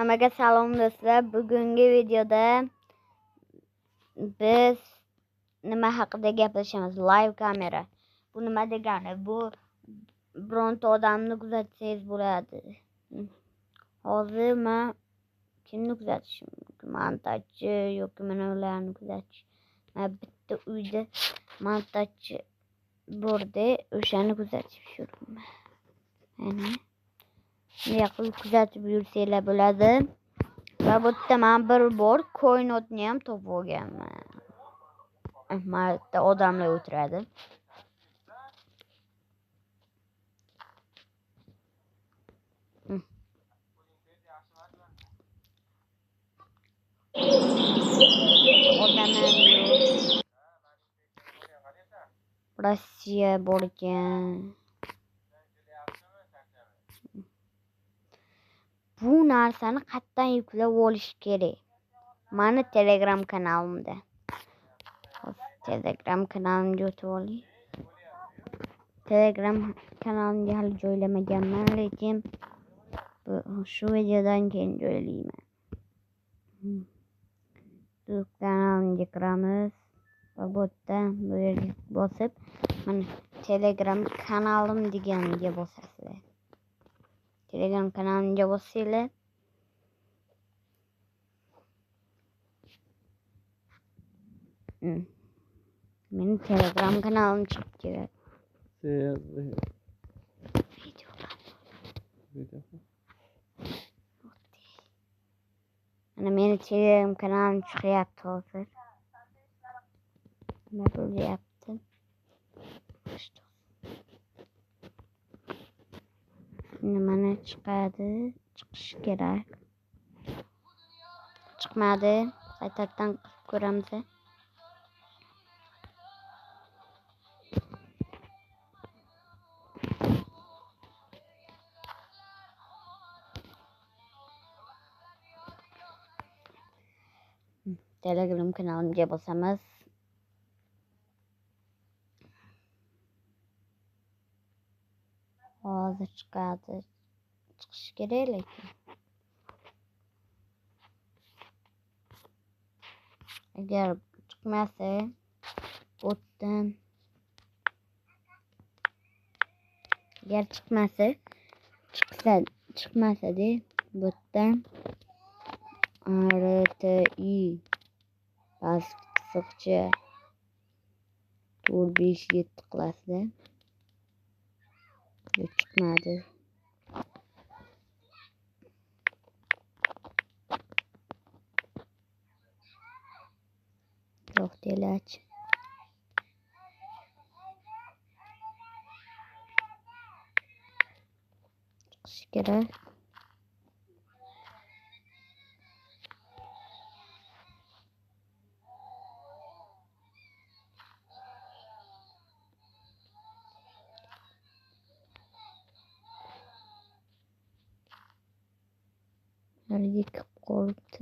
Hammaga salom do'stlar. Bugungi videoda biz nima haqida gaplashamiz? Live kamera. Bu nima degani? Bu bironta odamni kuzatsangiz bo'ladi. Hozir men kimni kuzatishim mumkin? Montajchi yoki mana ularni kuzatish. Men bitta uyda montajchi borda o'shani kuzatib yuribman. Mana bunday qilib kuzatib yursanglar bo'ladi. Va bu yerda men bir bor koinotni ham topib olganman. Mana yerda odamlar o'tiradi. Odamlar yo'q. Rossiya borgan. Bu narsani qayerdan yuklab olish kerak? Mani Telegram kanalimda. Telegram kanalimga o'tib oling. Telegram kanalimga hali joylamaganman, lekin shu videodan keyin joylayman. Bu kanalimga kiramiz. Va bu yerga bosib, mana Telegram kanalim deganiga bosasizlar. Telegram kanalimga bossanglar, mening Telegram kanalim chiqib keladi. Mana meni Telegram kanalim chiqyapti hozir. Nima bo'lyapti? Mana chiqadi, chiqishi kerak. Chiqmadi. Qaytadan qilib ko'ramiz. Telegram kanalimga bosamiz. Hozir chiqadi. Chiqishi kerak lekin. Agar chiqmasa, o'tdan. Agar chiqmasa-da, bo'tdan RTI bosqichcha 4-5-7 qilasizlar. Chiqmadi. Yo'q deyiladi. Chiqishi kerak. Yikib qolibdi.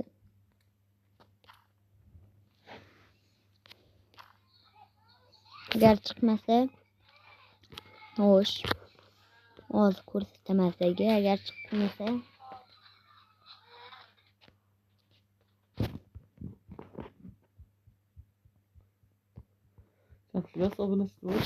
Agar chiqmasa, xo'sh. Hozir ko'rsataman sizga. Agar chiqmasa, Biraz abonesi var.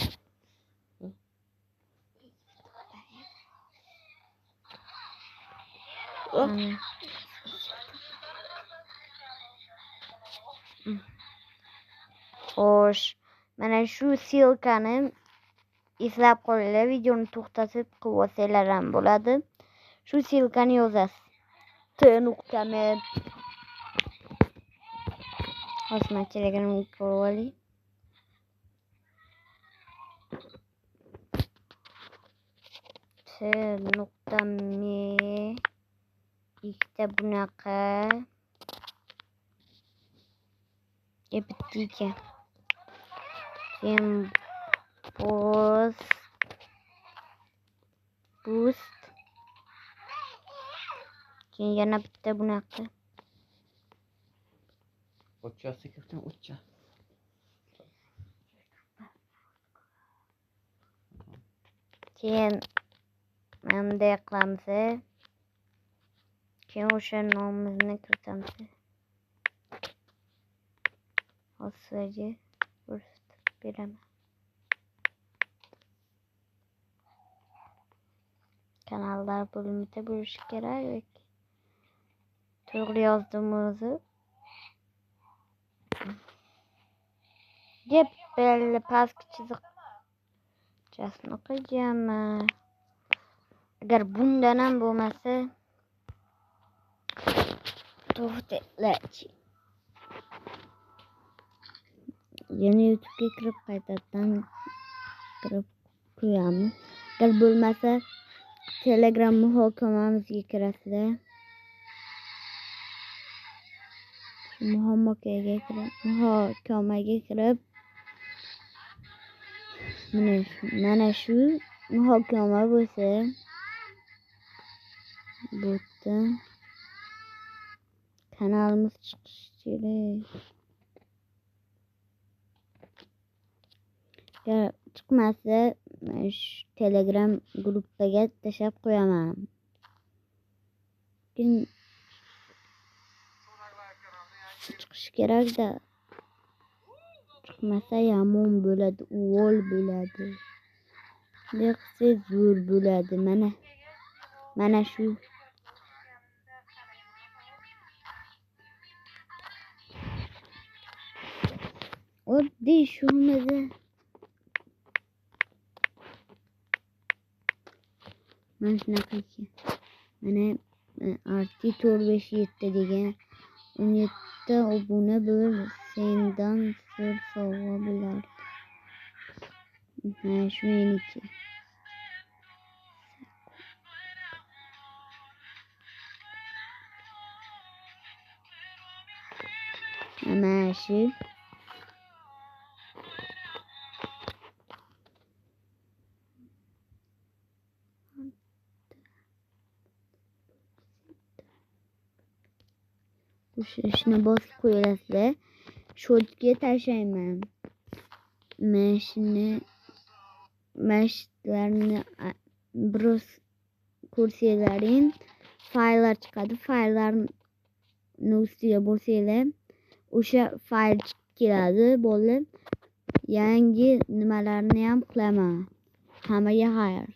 xo'sh. Mana shu silkani eslab qolinglar. Videoni to'xtatib qilib olsanglar ham bo'ladi. Shu silkani yozasiz. t.me. Hozir men Telegramga kirib olay. t.me ikkita bunaqa bitta ekan. Keyin boost. Keyin yana bitta bunaqa. O'tchasi kirdim, o'tcha. Keyin bunday qilamiz. keyin o'sha nomimizni kiritamiz. Hozirgi ko'rsatib beraman. Kanallar bo'limida bo'lishi kerak. To'g'ri yozdim o'zi. Deb belli pastki chiziqchasini qo'yaman. Agar bundan ham bo'lmasa to'xtatlachi. Yana YouTube'ga kirib qaytadan kirib qo'yamiz. Agar bo'lmasa Telegram muhokamamizga kirasizlar. Muhokamaga kirib mana shu muhokama bo'lsa bu yerda kanalimiz chiqishi kerak. Agar chiqmasa shu Telegram gruppaga tashlab qo'yaman. Chiqishi kerak-da. Chiqmasa yomon bo'ladi, uvol bo'ladi. Deqsa zo'r bo'ladi. Mana shu. Oddiy shumida. Mana shunaqa ekan. Mana RT457 degan 17 obuna bo'l, sendan zo'r sovg'a bo'lardi. Mana shu meniki. Mana shu. Shuni bosib qo'yasizlar. Shotga tashlayman. Mashlarni biroz ko'rsanglaring, fayllar chiqadi. Fayllarni ustiga bosinglar, o'sha fayl keladi. Bo'lib, yangi nimalarni ham qilaman. Hammaga xayr.